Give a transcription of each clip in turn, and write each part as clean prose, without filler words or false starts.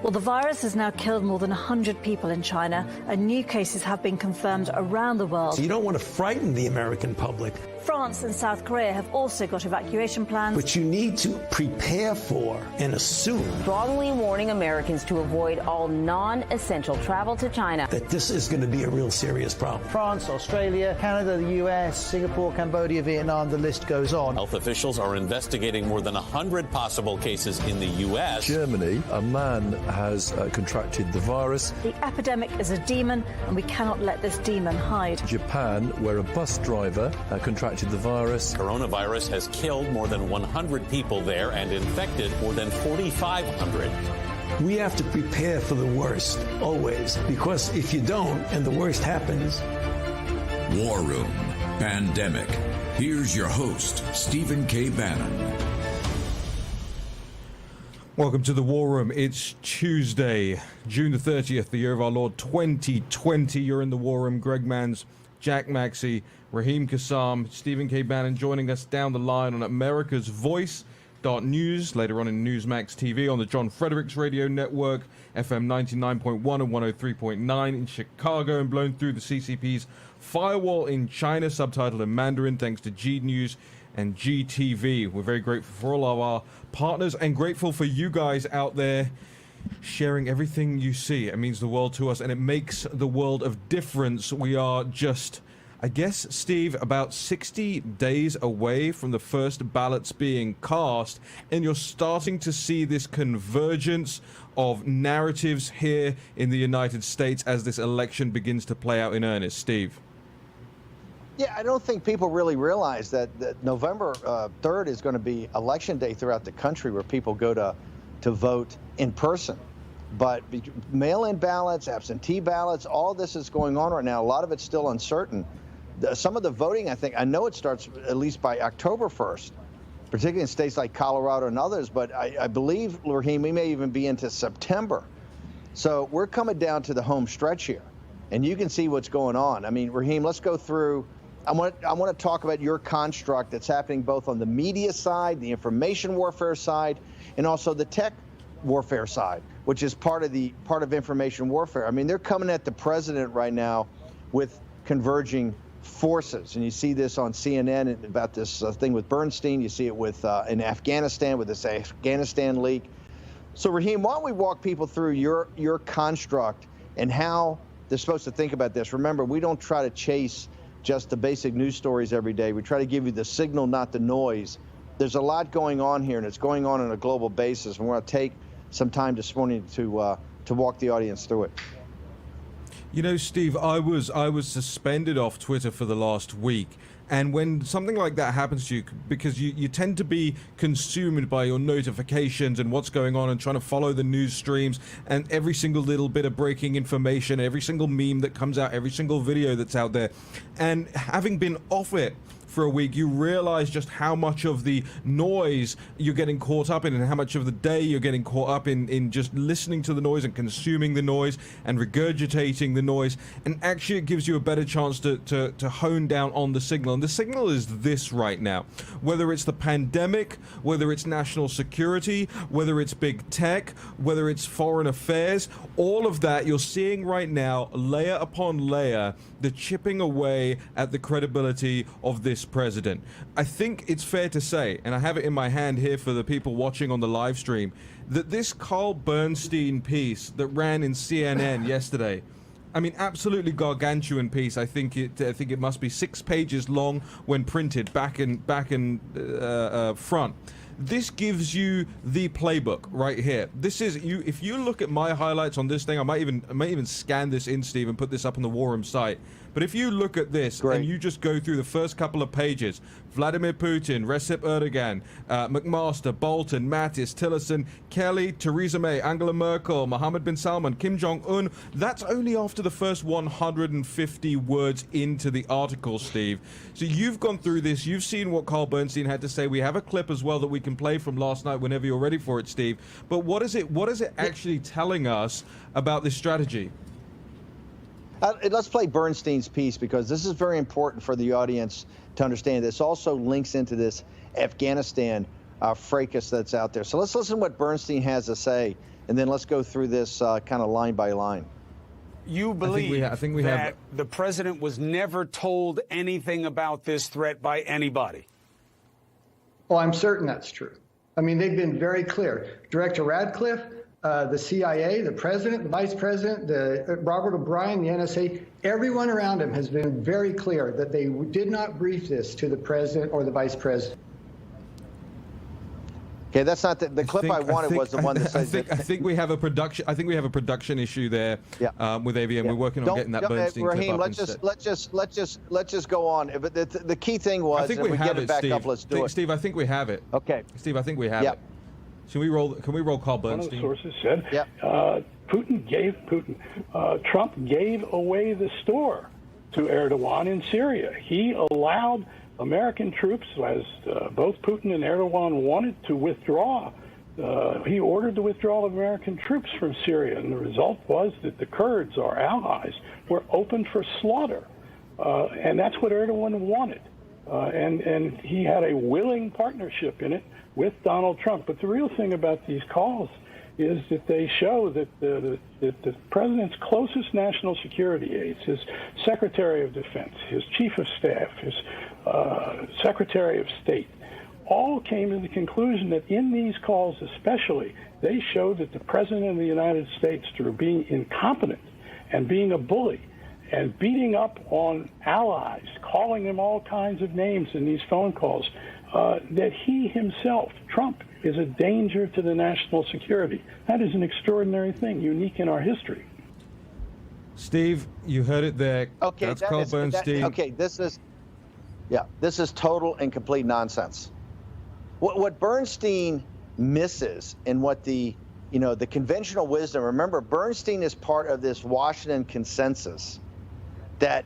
Well, the virus has now killed more than 100 people in China, and new cases have been confirmed around the world. So you don't want to frighten the American public. France and South Korea have also got evacuation plans. But you need to prepare for and assume strongly warning Americans to avoid all non-essential travel to China. That this is going to be a real serious problem. France, Australia, Canada, the US, Singapore, Cambodia, Vietnam, the list goes on. Health officials are investigating more than 100 possible cases in the US. Germany, a man has contracted the virus. The epidemic is a demon, and we cannot let this demon hide. Japan, where a bus driver contracted the virus. Coronavirus has killed more than 100 people there and infected more than 4,500. We have to prepare for the worst, always, because if you don't and the worst happens. War Room Pandemic. Here's your host, Stephen K. Bannon. Welcome to the War Room. It's Tuesday, June the 30th, the year of our Lord 2020. You're in the War Room. Greg Manns, Jack Maxey, Raheem Kassam, Stephen K. Bannon joining us down the line on America's Voice.News, later on in Newsmax TV, on the John Fredericks Radio Network, FM 99.1 and 103.9 in Chicago, and blown through the CCP's firewall in China, subtitled in Mandarin, thanks to G News and GTV. We're very grateful for all of our partners and grateful for you guys out there sharing everything you see. It means the world to us, and it makes the world of difference. We are just, I guess, Steve, about 60 days away from the first ballots being cast, and you're starting to see this convergence of narratives here in the United States as this election begins to play out in earnest. Steve? Yeah, I don't think people really realize that November 3rd is going to be election day throughout the country, where people go to vote in person. But mail-in ballots, absentee ballots, all this is going on right now. A lot of it's still uncertain. Some of the voting, I know it starts at least by October 1st, particularly in states like Colorado and others, but I believe, Raheem, we may even be into September. So we're coming down to the home stretch here, and you can see what's going on. I mean, Raheem, let's go through. I want to talk about your construct that's happening both on the media side, the information warfare side, and also the tech warfare side, which is part of information warfare. I mean, they're coming at the president right now with converging forces, and you see this on CNN about this thing with Bernstein. You see it with in Afghanistan with this Afghanistan leak. So, Raheem, why don't we walk people through your construct and how they're supposed to think about this? Remember, we don't try to chase just the basic news stories every day. We try to give you the signal, not the noise. There's a lot going on here, and it's going on a global basis. And we're going to take some time this morning to walk the audience through it. You know, Steve, I was suspended off Twitter for the last week. And when something like that happens to you, because you tend to be consumed by your notifications and what's going on and trying to follow the news streams and every single little bit of breaking information, every single meme that comes out, every single video that's out there. And having been off it for a week, you realize just how much of the noise you're getting caught up in and how much of the day you're getting caught up in just listening to the noise and consuming the noise and regurgitating the noise. And actually it gives you a better chance to hone down on the signal. And the signal is this right now. Whether it's the pandemic, whether it's national security, whether it's big tech, whether it's foreign affairs, all of that you're seeing right now, layer upon layer, the chipping away at the credibility of this president. I think it's fair to say, and I have it in my hand here for the people watching on the live stream, that this Carl Bernstein piece that ran in CNN yesterday, I mean, absolutely gargantuan piece. I think it must be 6 pages long when printed back in front. This gives you the playbook right here. This is you. If you look at my highlights on this thing, I might even scan this in, Steve, and put this up on the War Room site. But if you look at this and you just go through the first couple of pages, Vladimir Putin, Recep Erdogan, McMaster, Bolton, Mattis, Tillerson, Kelly, Theresa May, Angela Merkel, Mohammed bin Salman, Kim Jong-un, that's only after the first 150 words into the article, Steve. So you've gone through this, you've seen what Carl Bernstein had to say. We have a clip as well that we can play from last night whenever you're ready for it, Steve. But what is it actually telling us about this strategy? Let's play Bernstein's piece, because this is very important for the audience to understand. This also links into this Afghanistan fracas that's out there. So let's listen to what Bernstein has to say, and then let's go through this kind of line by line. You believe I think we that have the president was never told anything about this threat by anybody? Oh, I'm certain that's true. I mean, they've been very clear. Director Radcliffe, the CIA, the president, the vice president, Robert O'Brien, the NSA, everyone around him has been very clear that they did not brief this to the president or the vice president. Okay, that's not the clip I wanted was the one that says. I think we have a production. I think we have a production issue there with AVM. We're working on getting that Bernstein Raheem, clip up. let's just go on. But the key thing was, I think if we have get it back Steve. up, let's do it. Steve, I think we have it. Okay. Steve, I think we have it. Can we roll Carl Bernstein? One of the sources said Trump gave away the store to Erdogan in Syria. He allowed American troops, as both Putin and Erdogan wanted to withdraw. He ordered the withdrawal of American troops from Syria, and the result was that the Kurds, our allies, were open for slaughter. And that's what Erdogan wanted. And he had a willing partnership in it with Donald Trump. But the real thing about these calls is that they show that the president's closest national security aides, his Secretary of Defense, his Chief of Staff, his Secretary of State, all came to the conclusion that in these calls especially, they showed that the President of the United States, through being incompetent and being a bully and beating up on allies, calling them all kinds of names in these phone calls, that he himself, Trump, is a danger to the national security. That is an extraordinary thing, unique in our history. Steve, you heard it there. Okay, that's Carl Bernstein. This is total and complete nonsense. What Bernstein misses and what the conventional wisdom, remember, Bernstein is part of this Washington consensus that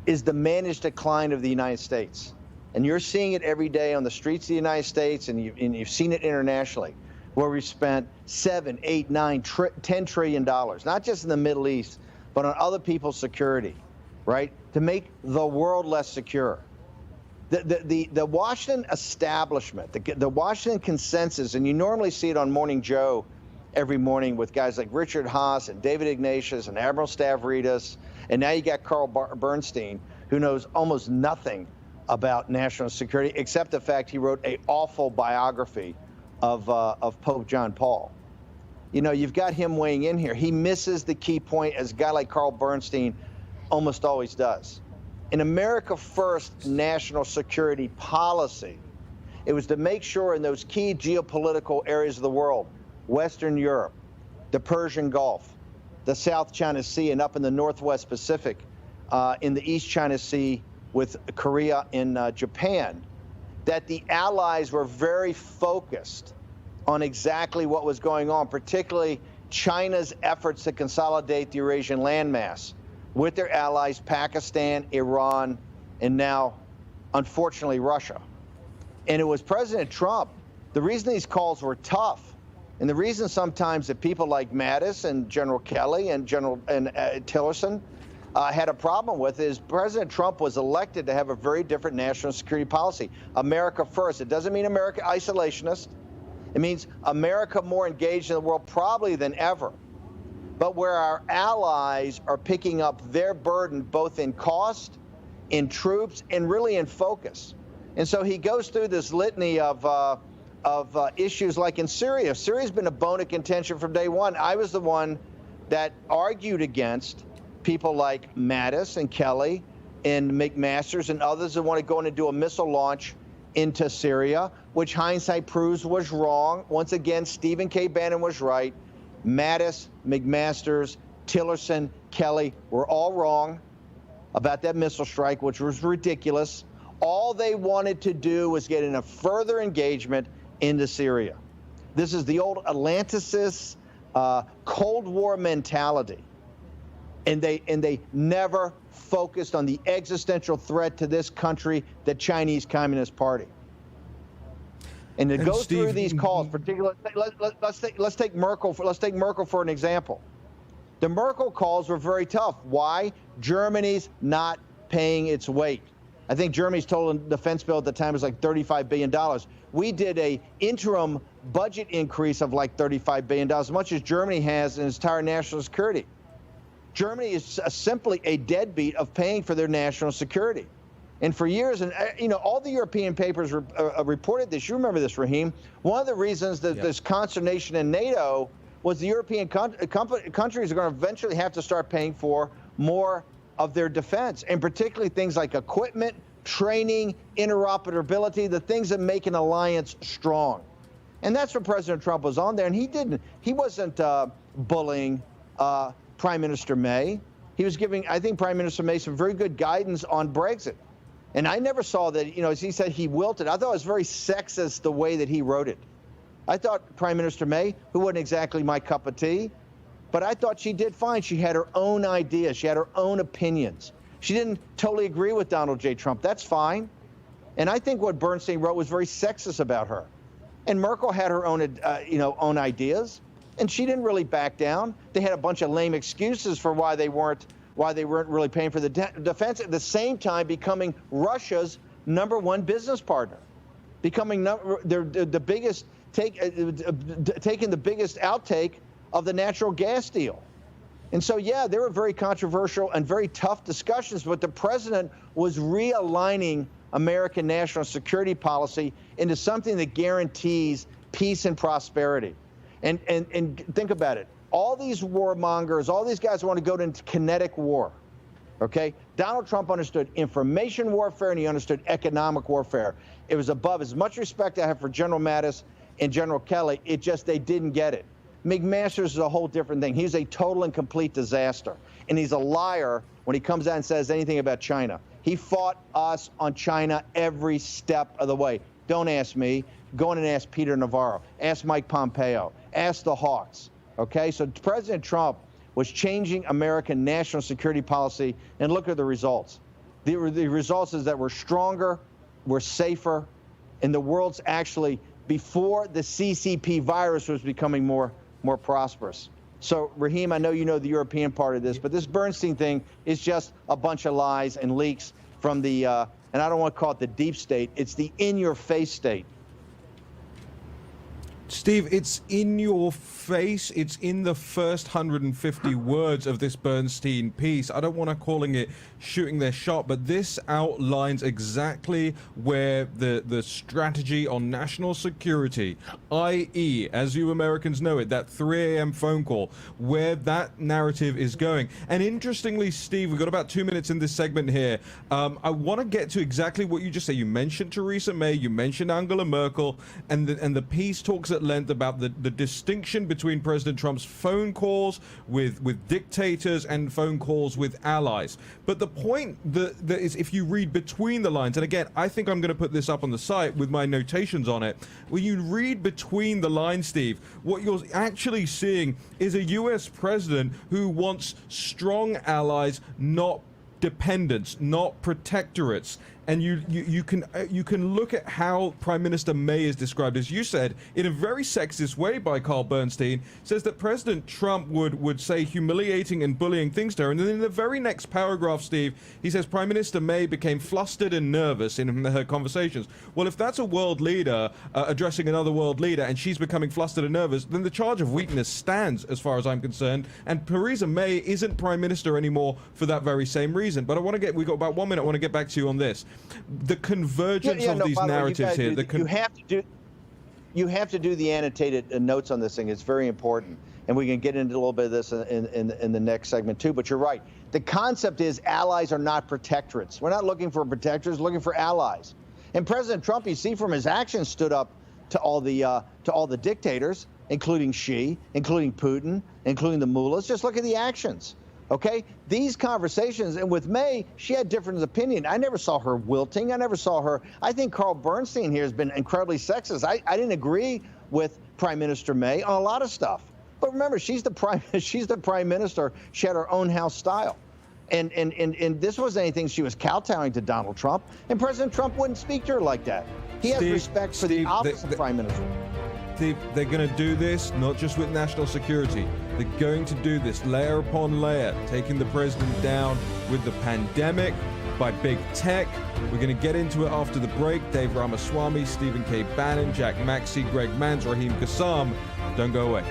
is the managed decline of the United States. And you're seeing it every day on the streets of the United States, and you've seen it internationally, where we've spent $7, $8, $9, $10 trillion, not just in the Middle East, but on other people's security, right, to make the world less secure. The Washington establishment, the Washington consensus, and you normally see it on Morning Joe every morning with guys like Richard Haas and David Ignatius and Admiral Stavridis, and now you got Carl Bernstein, who knows almost nothing about national security, except the fact he wrote an awful biography of Pope John Paul. You've got him weighing in here. He misses the key point, as a guy like Carl Bernstein almost always does. In America First national security policy, it was to make sure in those key geopolitical areas of the world, Western Europe, the Persian Gulf, the South China Sea, and up in the Northwest Pacific, in the East China Sea with Korea and Japan, that the allies were very focused on exactly what was going on, particularly China's efforts to consolidate the Eurasian landmass with their allies, Pakistan, Iran, and now, unfortunately, Russia. And it was President Trump. The reason these calls were tough, and the reason sometimes that people like Mattis and General Kelly and Tillerson had a problem with is President Trump was elected to have a very different national security policy. America first. It doesn't mean America isolationist. It means America more engaged in the world probably than ever. But where our allies are picking up their burden both in cost, in troops, and really in focus. And so he goes through this litany of issues like in Syria. Syria's been a bone of contention from day one. I was the one that argued against people like Mattis and Kelly and McMaster's and others that want to go in and do a missile launch into Syria, which hindsight proves was wrong. Once again, Stephen K. Bannon was right. Mattis, McMaster's, Tillerson, Kelly were all wrong about that missile strike, which was ridiculous. All they wanted to do was get in a further engagement into Syria. This is the old Atlanticist Cold War mentality. And they never focused on the existential threat to this country, the Chinese Communist Party. And to go through these calls, particularly, let's take Merkel for an example. The Merkel calls were very tough. Why? Germany's not paying its weight. I think Germany's total defense bill at the time was like $35 billion. we did a interim budget increase of like $35 billion, as much as Germany has in its entire national security. Germany is simply a deadbeat of paying for their national security. And for years, and all the European papers reported this. You remember this, Raheem. One of the reasons that there's consternation in NATO was the European countries are going to eventually have to start paying for more of their defense, and particularly things like equipment, training, interoperability, the things that make an alliance strong. And that's what President Trump was on there. And he wasn't bullying Prime Minister May. He was giving, I think, Prime Minister May some very good guidance on Brexit. And I never saw that, as he said, he wilted. I thought it was very sexist the way that he wrote it. I thought Prime Minister May, who wasn't exactly my cup of tea, but I thought she did fine. She had her own ideas. She had her own opinions. She didn't totally agree with Donald J. Trump. That's fine. And I think what Bernstein wrote was very sexist about her. And Merkel had her own, own ideas, and she didn't really back down. They had a bunch of lame excuses for why they weren't really paying for the defense. At the same time, becoming Russia's #1 business partner, becoming the biggest taking the biggest outtake of the natural gas deal. And so, yeah, there were very controversial and very tough discussions, but the president was realigning American national security policy into something that guarantees peace and prosperity. And think about it. All these warmongers, all these guys want to go into kinetic war, okay? Donald Trump understood information warfare and he understood economic warfare. It was above as much respect I have for General Mattis and General Kelly. They didn't get it. McMaster's is a whole different thing. He's a total and complete disaster. And he's a liar when he comes out and says anything about China. He fought us on China every step of the way. Don't ask me. Go in and ask Peter Navarro. Ask Mike Pompeo. Ask the Hawks. Okay? So President Trump was changing American national security policy, and look at the results. The results is that we're stronger, we're safer, and the world's actually, before the CCP virus was becoming more prosperous. So, Raheem, I know you know the European part of this, but this Bernstein thing is just a bunch of lies and leaks from the, and I don't want to call it the deep state, it's the in-your-face state. Steve, it's in your face. It's in the first 150 words of this Bernstein piece. I don't want to calling it shooting their shot, but this outlines exactly where the strategy on national security, i.e., as you Americans know it, that 3 a.m. phone call, where that narrative is going. And interestingly, Steve, we've got about 2 minutes in this segment here. I want to get to exactly what you just said. You mentioned Theresa May, you mentioned Angela Merkel, and the piece talks at length about the distinction between President Trump's phone calls with dictators and phone calls with allies. But the point that is, if you read between the lines, and again, I think I'm going to put this up on the site with my notations on it, when you read between the lines, Steve, what you're actually seeing is a U.S. president who wants strong allies, not dependents, not protectorates. And you can look at how Prime Minister May is described, as you said, in a very sexist way by Carl Bernstein, says that President Trump would say humiliating and bullying things to her. And then in the very next paragraph, Steve, he says Prime Minister May became flustered and nervous in her conversations. Well, if that's a world leader addressing another world leader and she's becoming flustered and nervous, then the charge of weakness stands as far as I'm concerned. And Theresa May isn't Prime Minister anymore for that very same reason. But we've got about 1 minute. I want to get back to you on this. The convergence of these narratives here. You have to do the annotated notes on this thing. It's very important, and we can get into a little bit of this in the next segment too. But you're right. The concept is allies are not protectorates. We're not looking for protectors, looking for allies. And President Trump, you see from his actions, stood up to all the dictators, including Xi, including Putin, including the mullahs. Just look at the actions. Okay, these conversations, and with May, she had different opinion. I never saw her wilting. I never saw her. I think Carl Bernstein here has been incredibly sexist. I didn't agree with Prime Minister May on a lot of stuff. But remember, she's the prime minister. She had her own house style. And this wasn't anything she was kowtowing to Donald Trump. And President Trump wouldn't speak to her like that. He has respect for the office of Prime Minister. they're going to do this not just with national security. They're going to do this layer upon layer, taking the president down with the pandemic, by big tech. We're going to get into it after the break. Dave Ramaswamy, Stephen K. Bannon, Jack Maxey, Greg Mans, Raheem Kassam. Don't go away.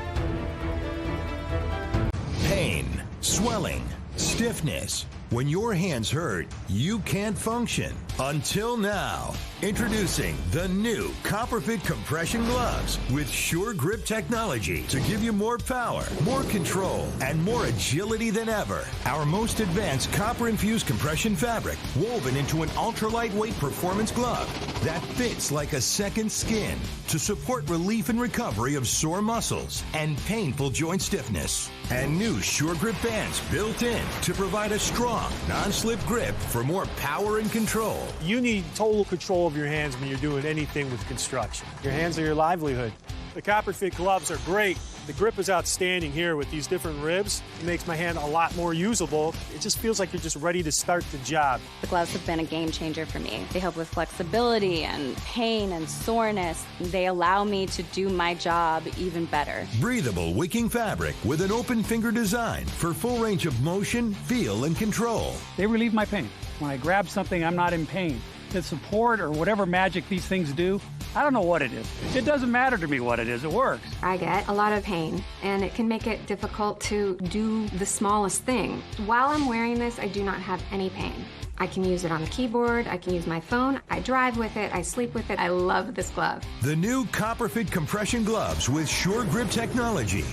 Pain, swelling, stiffness. When your hands hurt, you can't function. Until now. Introducing the new CopperFit compression gloves with sure grip technology to give you more power, more control, and more agility than ever. Our most advanced copper-infused compression fabric woven into an ultra-lightweight performance glove that fits like a second skin to support relief and recovery of sore muscles and painful joint stiffness. And new Sure Grip bands built in to provide a strong, non-slip grip for more power and control. You need total control of your hands when you're doing anything with construction. Your hands are your livelihood. The CopperFit gloves are great. The grip is outstanding here with these different ribs. It makes my hand a lot more usable. It just feels like you're just ready to start the job. The gloves have been a game changer for me. They help with flexibility and pain and soreness. They allow me to do my job even better. Breathable wicking fabric with an open finger design for full range of motion, feel, and control. They relieve my pain. When I grab something, I'm not in pain. The support or whatever magic these things do, I don't know what it is. It doesn't matter to me what it is, it works. I get a lot of pain, and it can make it difficult to do the smallest thing. While I'm wearing this, I do not have any pain. I can use it on the keyboard, I can use my phone, I drive with it, I sleep with it. I love this glove. The new CopperFit compression gloves with Sure Grip technology.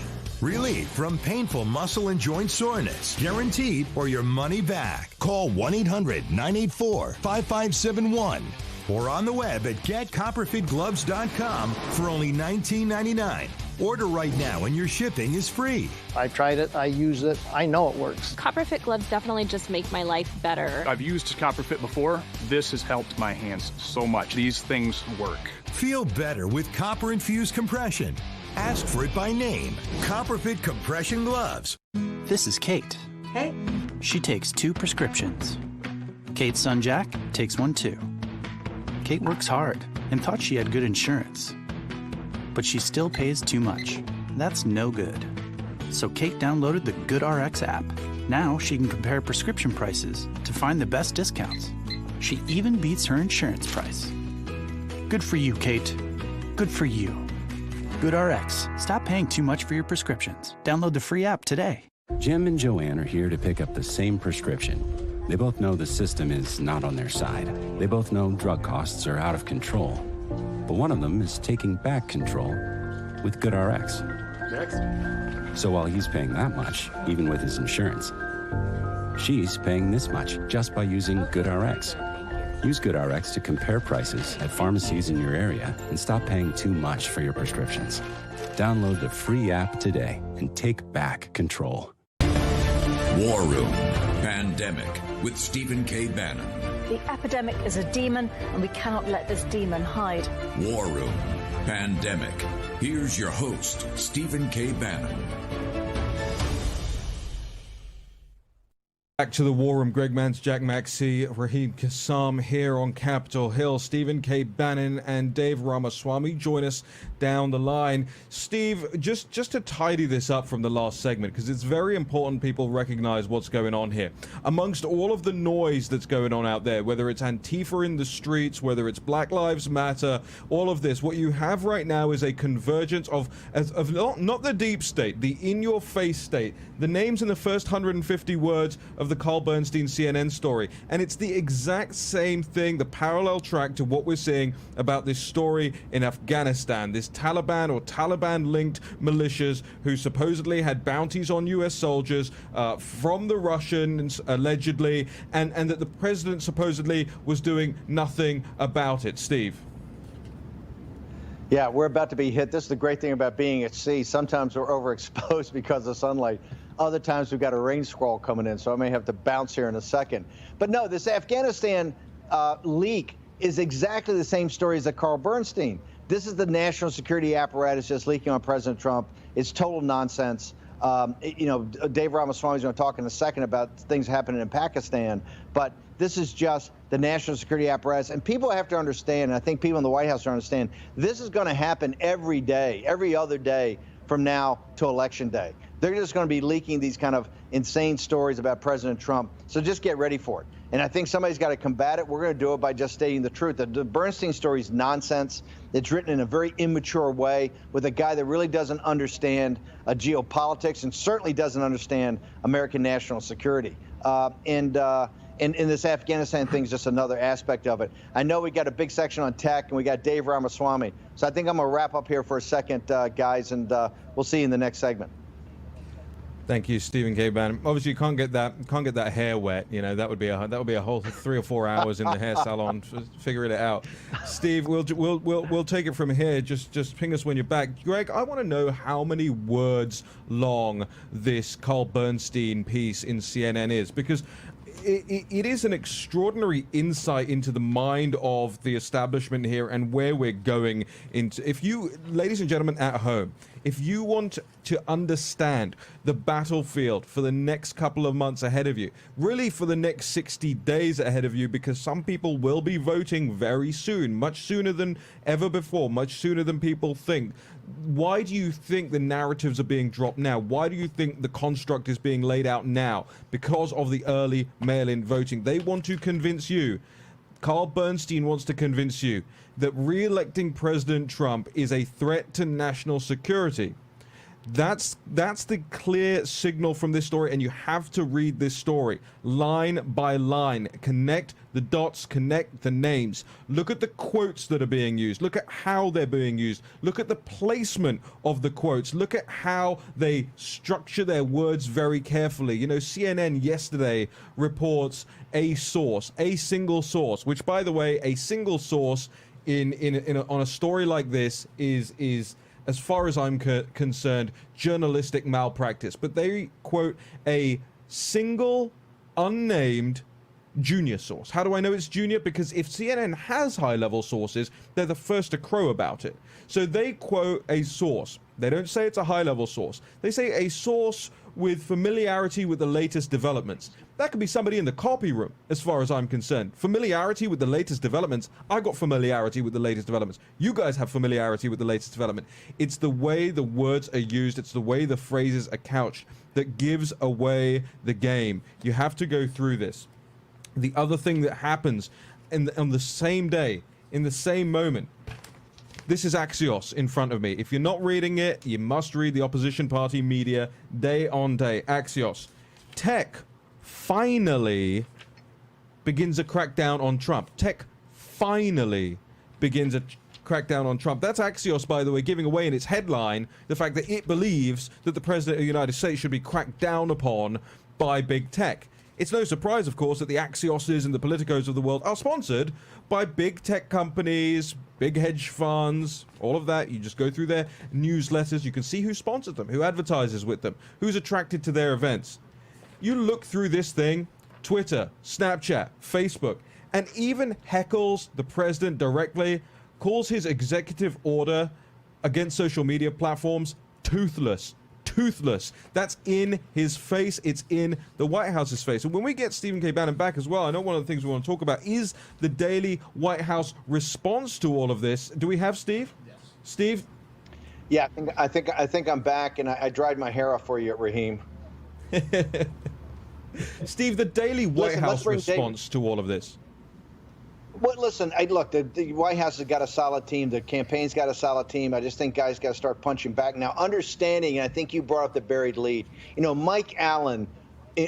Relief from painful muscle and joint soreness. Guaranteed or your money back. Call 1-800-984-5571 or on the web at getcopperfitgloves.com for only $19.99. Order right now and your shipping is free. I tried it, I use it, I know it works. CopperFit gloves definitely just make my life better. I've used CopperFit before. This has helped my hands so much. These things work. Feel better with copper-infused compression. Ask for it by name. CopperFit compression gloves. This is Kate. Hey. She takes 2 prescriptions. Kate's son Jack takes 1 too. Kate works hard and thought she had good insurance. But she still pays too much. That's no good. So Kate downloaded the GoodRx app. Now she can compare prescription prices to find the best discounts. She even beats her insurance price. Good for you, Kate. Good for you. GoodRx. Stop paying too much for your prescriptions. Download the free app today. Jim and Joanne are here to pick up the same prescription. They both know the system is not on their side. They both know drug costs are out of control. But one of them is taking back control with GoodRx. Next. So while he's paying that much, even with his insurance, she's paying this much just by using GoodRx. Use GoodRx to compare prices at pharmacies in your area and stop paying too much for your prescriptions. Download the free app today and take back control. War Room Pandemic with Stephen K. Bannon. The epidemic is a demon, and we cannot let this demon hide. War Room Pandemic. Here's your host, Stephen K. Bannon. Back to the War Room. Greg Mans, Jack Maxey, Raheem Kassam here on Capitol Hill. Stephen K. Bannon and Dave Ramaswamy join us down the line. Steve, just to tidy this up from the last segment, because it's very important people recognize what's going on here. Amongst all of the noise that's going on out there, whether it's Antifa in the streets, whether it's Black Lives Matter, all of this, what you have right now is a convergence of not the deep state, the in-your-face state, the names in the first 150 words of the Carl Bernstein CNN story. And it's the exact same thing, the parallel track to what we're seeing about this story in Afghanistan, this Taliban or Taliban-linked militias who supposedly had bounties on U.S. soldiers from the Russians, allegedly, and that the president supposedly was doing nothing about it. Steve. Yeah, we're about to be hit. This is the great thing about being at sea. Sometimes we're overexposed because of sunlight. Other times we've got a rain squall coming in, so I may have to bounce here in a second. But no, this Afghanistan leak is exactly the same story as the Carl Bernstein. This is the national security apparatus just leaking on President Trump. It's total nonsense. You know, Dave Ramaswamy is going to talk in a second about things happening in Pakistan, but this is just the national security apparatus. And people have to understand, and I think people in the White House understand, this is going to happen every day, every other day from now to Election Day. They're just going to be leaking these kind of insane stories about President Trump. So just get ready for it. And I think somebody's got to combat it. We're going to do it by just stating the truth. The Bernstein story is nonsense. It's written in a very immature way with a guy that really doesn't understand geopolitics and certainly doesn't understand American national security. And this Afghanistan thing is just another aspect of it. I know we got a big section on tech, and we got Dave Ramaswamy. So I think I'm going to wrap up here for a second, guys, and we'll see you in the next segment. Thank you, Stephen K. Bannon. Obviously, you can't get that hair wet. You know, that would be a whole 3 or 4 hours in the hair salon figuring it out. Steve, we'll take it from here. Just ping us when you're back. Greg, I want to know how many words long this Carl Bernstein piece in CNN is, because it is an extraordinary insight into the mind of the establishment here and where we're going into. If you, ladies and gentlemen at home, if you want to understand the battlefield for the next couple of months ahead of you, really for the next 60 days ahead of you, because some people will be voting very soon, much sooner than ever before, much sooner than people think. Why do you think the narratives are being dropped now? Why do you think the construct is being laid out now? Because of the early mail-in voting. They want to convince you, Carl Bernstein wants to convince you, that re-electing President Trump is a threat to national security. That's the clear signal from this story, and you have to read this story line by line. Connect the dots, connect the names. Look at the quotes that are being used. Look at how they're being used. Look at the placement of the quotes. Look at how they structure their words very carefully. You know, CNN yesterday reports a source, a single source, which, by the way, a single source on a story like this is as far as I'm concerned, journalistic malpractice. But they quote a single, unnamed junior source. How do I know it's junior? Because if CNN has high-level sources, they're the first to crow about it. So they quote a source. They don't say it's a high-level source. They say a source with familiarity with the latest developments. That could be somebody in the copy room, as far as I'm concerned. Familiarity with the latest developments. I got familiarity with the latest developments. You guys have familiarity with the latest development. It's the way the words are used. It's the way the phrases are couched that gives away the game. You have to go through this. The other thing that happens on the same day, in the same moment, this is Axios in front of me. If you're not reading it, you must read the opposition party media day on day. Axios. Tech finally begins a crackdown on Trump. Tech finally begins a crackdown on Trump. That's Axios, by the way, giving away in its headline the fact that it believes that the President of the United States should be cracked down upon by big tech. It's no surprise, of course, that the Axioses and the Politicos of the world are sponsored by big tech companies, big hedge funds, all of that. You just go through their newsletters. You can see who sponsors them, who advertises with them, who's attracted to their events. You look through this thing, Twitter, Snapchat, Facebook, and even heckles the president directly, calls his executive order against social media platforms toothless. Toothless. That's in his face. It's in the White House's face. And when we get Stephen K. Bannon back as well, I know one of the things we want to talk about is the daily White House response to all of this. Do we have Steve? Yes. Steve? Yeah, I think I'm back, and I dried my hair off for you, Raheem. Steve, the daily White House response to all of this. Well, listen, look, the White House has got a solid team. The campaign's got a solid team. I just think guys got to start punching back. Now, understanding, and I think you brought up the buried lead, you know, Mike Allen,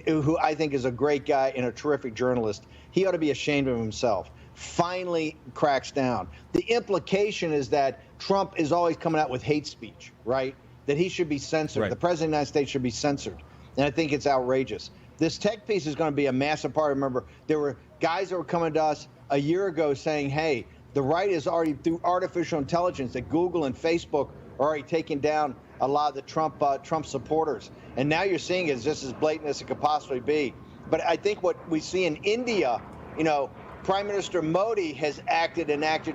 who I think is a great guy and a terrific journalist, he ought to be ashamed of himself, finally cracks down. The implication is that Trump is always coming out with hate speech, right? That he should be censored. Right. The president of the United States should be censored. And I think it's outrageous. This tech piece is going to be a massive part. Remember, there were guys that were coming to us a year ago saying, hey, the right is already, through artificial intelligence, that Google and Facebook are already taking down a lot of the Trump supporters. And now you're seeing it just as blatant as it could possibly be. But I think what we see in India, you know, Prime Minister Modi has acted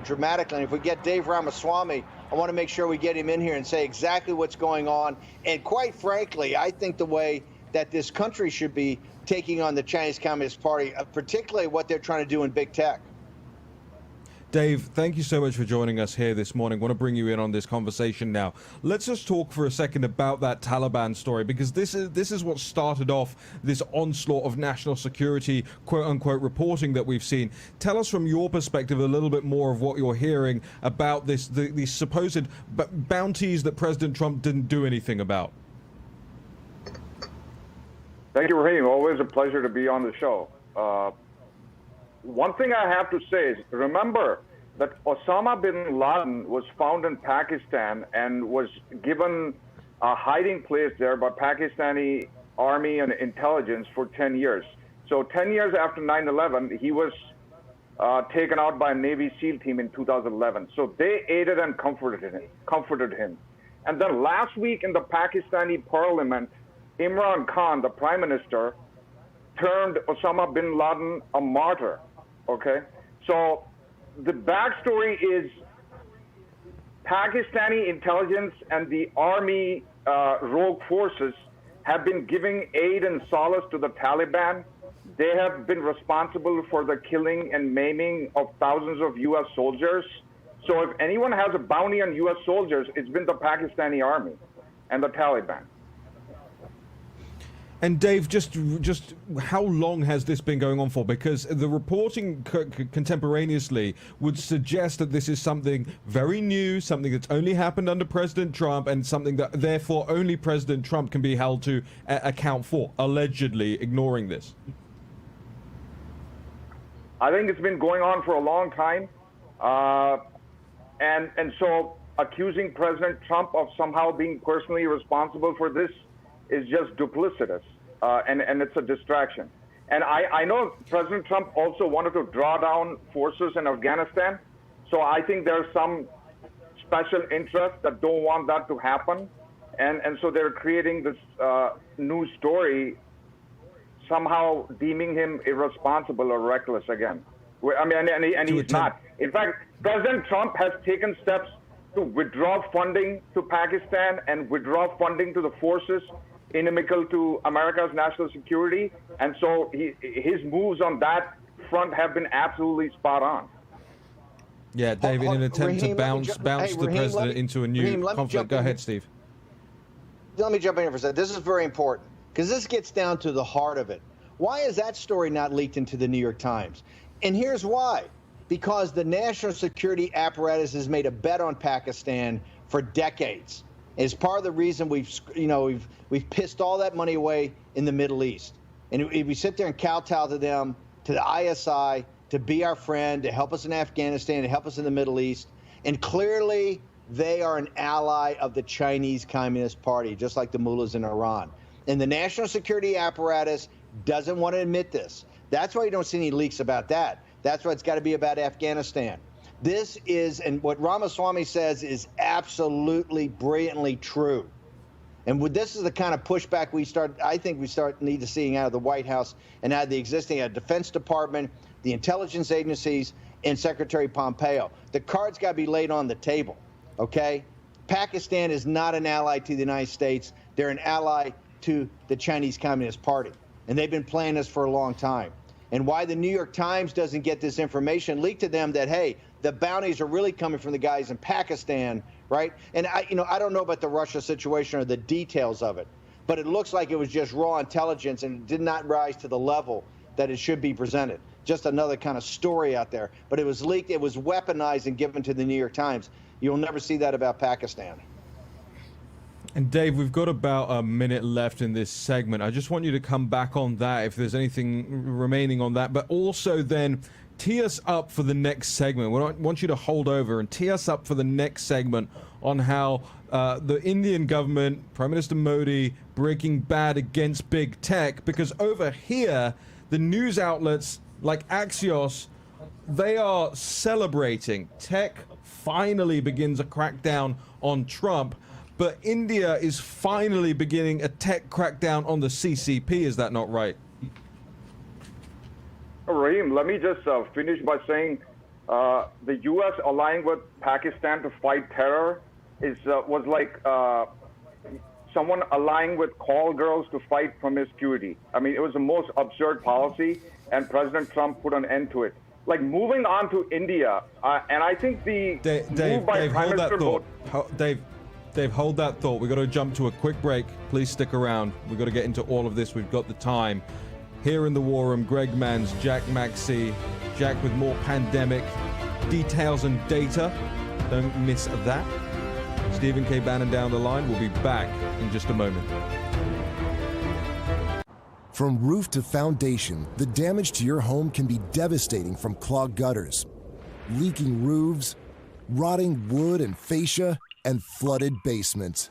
dramatically. And if we get Dave Ramaswamy, I want to make sure we get him in here and say exactly what's going on. And quite frankly, I think the way that this country should be taking on the Chinese Communist Party, particularly what they're trying to do in big tech. Dave, thank you so much for joining us here this morning. I want to bring you in on this conversation now. Let's just talk for a second about that Taliban story, because this is what started off this onslaught of national security, quote-unquote, reporting that we've seen. Tell us from your perspective a little bit more of what you're hearing about these supposed bounties that President Trump didn't do anything about. Thank you, Raheem. Always a pleasure to be on the show. One thing I have to say is, remember that Osama bin Laden was found in Pakistan and was given a hiding place there by Pakistani army and intelligence for 10 years. So 10 years after 9/11, he was taken out by a Navy SEAL team in 2011. So they aided and comforted him. And then last week in the Pakistani parliament, Imran Khan, the prime minister, turned Osama bin Laden a martyr. Okay, so the backstory is Pakistani intelligence and the army rogue forces have been giving aid and solace to the Taliban. They have been responsible for the killing and maiming of thousands of U.S. soldiers. So if anyone has a bounty on U.S. soldiers, it's been the Pakistani army and the Taliban. And Dave, just how long has this been going on for? Because the reporting contemporaneously would suggest that this is something very new, something that's only happened under President Trump, and something that therefore only President Trump can be held to account for, allegedly ignoring this. I think it's been going on for a long time. And so accusing President Trump of somehow being personally responsible for this is just duplicitous, and it's a distraction. And I know President Trump also wanted to draw down forces in Afghanistan, so I think there's some special interests that don't want that to happen, and so they're creating this new story, somehow deeming him irresponsible or reckless again. I mean, and he's not. In fact, President Trump has taken steps to withdraw funding to Pakistan and withdraw funding to the forces inimical to America's national security, and so his moves on that front have been absolutely spot on. Yeah, David, in an attempt to bounce the president into a new conflict. Go ahead, Steve. Let me jump in here for a second. This is very important, because this gets down to the heart of it. Why is that story not leaked into the New York Times? And here's why. Because the national security apparatus has made a bet on Pakistan for decades. It's part of the reason we've pissed all that money away in the Middle East. And we sit there and kowtow to them, to the ISI, to be our friend, to help us in Afghanistan, to help us in the Middle East. And clearly, they are an ally of the Chinese Communist Party, just like the mullahs in Iran. And the national security apparatus doesn't want to admit this. That's why you don't see any leaks about that. That's why it's got to be about Afghanistan. This is, and what Ramaswamy says is absolutely brilliantly true. And this is the kind of pushback I think we need to seeing out of the White House and out of the existing Defense Department, the intelligence agencies, and Secretary Pompeo. The cards got to be laid on the table, okay? Pakistan is not an ally to the United States. They're an ally to the Chinese Communist Party. And they've been playing this for a long time. And why the New York Times doesn't get this information leaked to them that, hey, the bounties are really coming from the guys in Pakistan, right? And I don't know about the Russia situation or the details of it, but it looks like it was just raw intelligence and did not rise to the level that it should be presented. Just another kind of story out there. But it was leaked, it was weaponized and given to the New York Times. You'll never see that about Pakistan. And Dave, we've got about a minute left in this segment. I just want you to come back on that if there's anything remaining on that, but also then tee us up for the next segment. We want you to hold over and tee us up for the next segment on how the Indian government, Prime Minister Modi, breaking bad against big tech, because over here, the news outlets like Axios, they are celebrating. Tech finally begins a crackdown on Trump. But India is finally beginning a tech crackdown on the CCP. Is that not right? Raheem, let me just finish by saying the U.S. allying with Pakistan to fight terror was like someone allying with call girls to fight promiscuity. I mean, it was the most absurd policy, and President Trump put an end to it. Like moving on to India, and I think the move by Prime Minister Dave, hold that thought. We've got to jump to a quick break. Please stick around. We've got to get into all of this. We've got the time. Here in the War Room, Greg Manns, Jack Maxey, Jack with more pandemic details and data. Don't miss that. Stephen K. Bannon down the line. We'll be back in just a moment. From roof to foundation, the damage to your home can be devastating, from clogged gutters, leaking roofs, rotting wood and fascia, and flooded basements.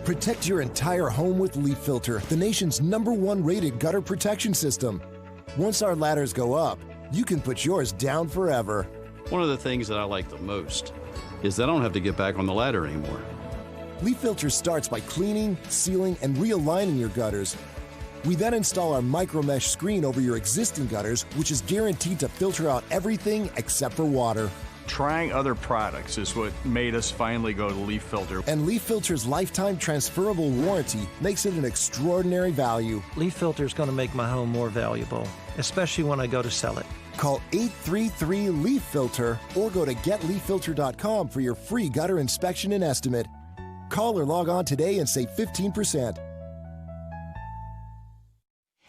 Protect your entire home with Leaf Filter, the nation's #1 rated gutter protection system. Once our ladders go up, you can put yours down forever. One of the things that I like the most is that I don't have to get back on the ladder anymore. Leaf Filter starts by cleaning, sealing, and realigning your gutters. We then install our micro mesh screen over your existing gutters, which is guaranteed to filter out everything except for water. Trying other products is what made us finally go to Leaf Filter. And Leaf Filter's lifetime transferable warranty makes it an extraordinary value. Leaf Filter is going to make my home more valuable, especially when I go to sell it. Call 833-LEAF-FILTER or go to getleaffilter.com for your free gutter inspection and estimate. Call or log on today and save 15%.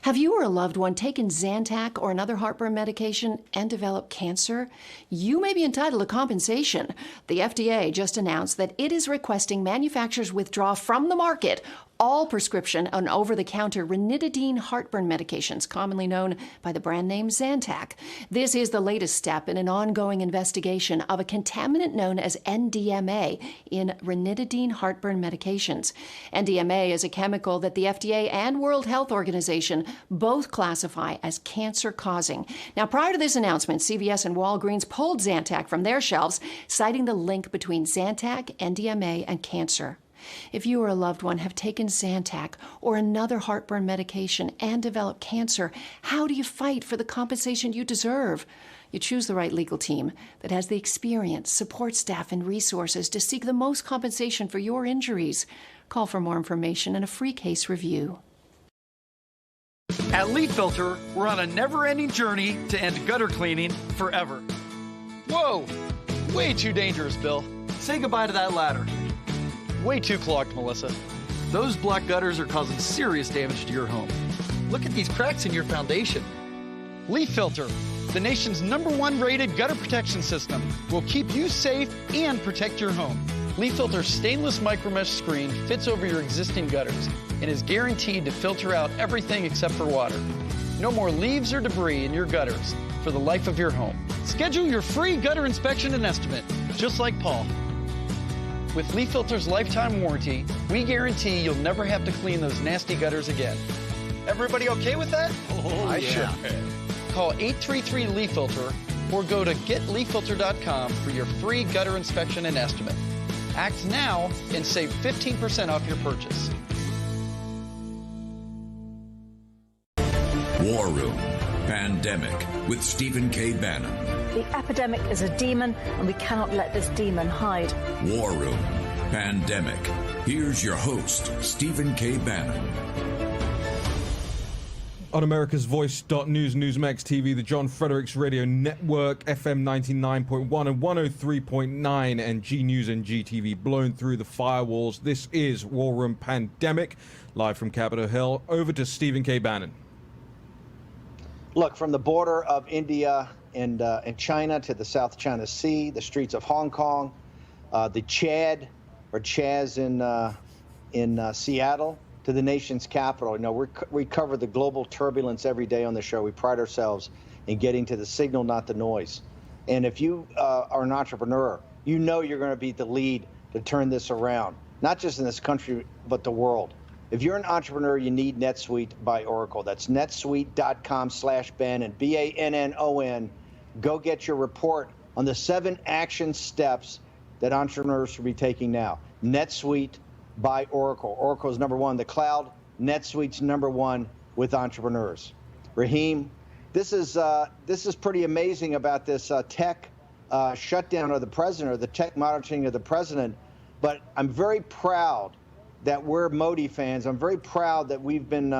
Have you or a loved one taken Zantac or another heartburn medication and developed cancer? You may be entitled to compensation. The FDA just announced that it is requesting manufacturers withdraw from the market all prescription and over-the-counter ranitidine heartburn medications, commonly known by the brand name Zantac. This is the latest step in an ongoing investigation of a contaminant known as NDMA in ranitidine heartburn medications. NDMA is a chemical that the FDA and World Health Organization both classify as cancer-causing. Now, prior to this announcement, CVS and Walgreens pulled Zantac from their shelves, citing the link between Zantac, NDMA, and cancer. If you or a loved one have taken Zantac or another heartburn medication and developed cancer, how do you fight for the compensation you deserve? You choose the right legal team that has the experience, support staff, and resources to seek the most compensation for your injuries. Call for more information and a free case review. At Leaf Filter, we're on a never-ending journey to end gutter cleaning forever. Whoa! Way too dangerous, Bill. Say goodbye to that ladder. Way too clogged, Melissa. Those black gutters are causing serious damage to your home. Look at these cracks in your foundation. Leaf Filter, the nation's #1 rated gutter protection system, will keep you safe and protect your home. Leaf Filter's stainless micromesh screen fits over your existing gutters and is guaranteed to filter out everything except for water. No more leaves or debris in your gutters for the life of your home. Schedule your free gutter inspection and estimate, just like Paul. With Leaf Filter's lifetime warranty, we guarantee you'll never have to clean those nasty gutters again. Everybody okay with that? I should. Call 833-LEAF-FILTER or go to getleaffilter.com for your free gutter inspection and estimate. Act now and save 15% off your purchase. War Room Pandemic with Stephen K. Bannon. The epidemic is a demon, and we cannot let this demon hide. War Room Pandemic. Here's your host, Stephen K. Bannon. On America's Voice, News, Newsmax TV, the John Fredericks Radio Network, FM 99.1 and 103.9, and G News and GTV blown through the firewalls. This is War Room Pandemic, live from Capitol Hill. Over to Stephen K. Bannon. Look, from the border of India and China to the South China Sea, the streets of Hong Kong, the Chad or Chaz in Seattle, to the nation's capital. You know, we cover the global turbulence every day on the show. We pride ourselves in getting to the signal, not the noise. And if you are an entrepreneur, you know you're going to be the lead to turn this around, not just in this country, but the world. If you're an entrepreneur, you need NetSuite by Oracle. That's netsuite.com/Bannon, Bannon. Go get your report on the 7 action steps that entrepreneurs should be taking now. NetSuite by Oracle. Oracle is #1 in the cloud. NetSuite's #1 with entrepreneurs. Raheem, this is pretty amazing about this tech shutdown of the president, or the tech monitoring of the president. But I'm very proud that we're Modi fans. I'm very proud that we've been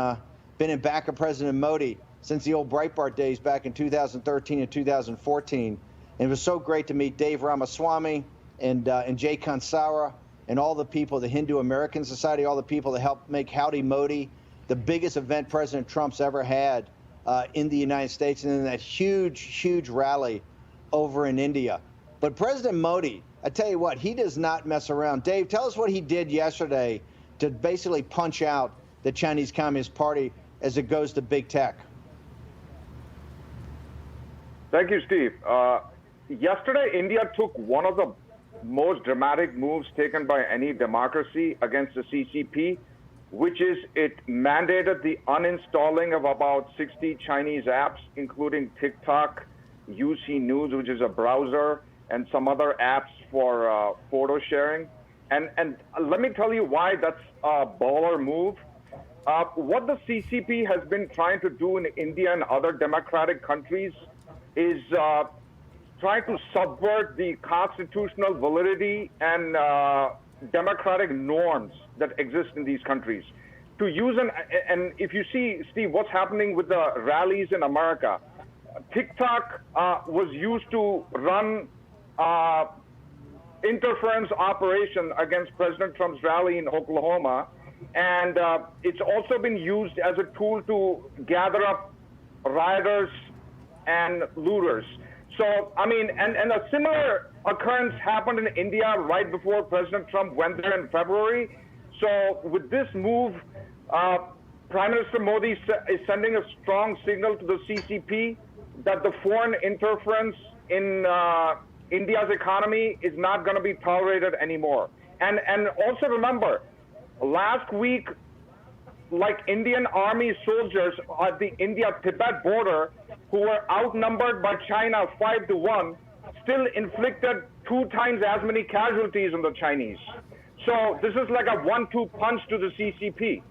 in back of President Modi since the old Breitbart days back in 2013 and 2014. And it was so great to meet Dave Ramaswamy and Jay Kansara and all the people, the Hindu American Society, all the people that helped make Howdy Modi the biggest event President Trump's ever had in the United States, and then that huge, huge rally over in India. But President Modi, I tell you what, he does not mess around. Dave, tell us what he did yesterday to basically punch out the Chinese Communist Party as it goes to big tech. Thank you, Steve. Yesterday, India took one of the most dramatic moves taken by any democracy against the CCP, which is it mandated the uninstalling of about 60 Chinese apps, including TikTok, UC News, which is a browser, and some other apps for photo sharing. And let me tell you why that's a baller move. What the CCP has been trying to do in India and other democratic countries is trying to subvert the constitutional validity and democratic norms that exist in these countries. To use and if you see, Steve, what's happening with the rallies in America, TikTok was used to run interference operation against President Trump's rally in Oklahoma, and it's also been used as a tool to gather up rioters and looters. So, I mean, and a similar occurrence happened in India right before President Trump went there in February. So with this move, Prime Minister Modi is sending a strong signal to the CCP that the foreign interference in India's economy is not going to be tolerated anymore. And also remember, last week, like Indian Army soldiers at the India-Tibet border who were outnumbered by China 5-1, still inflicted 2 times as many casualties on the Chinese. So this is like a 1-2 punch to the CCP.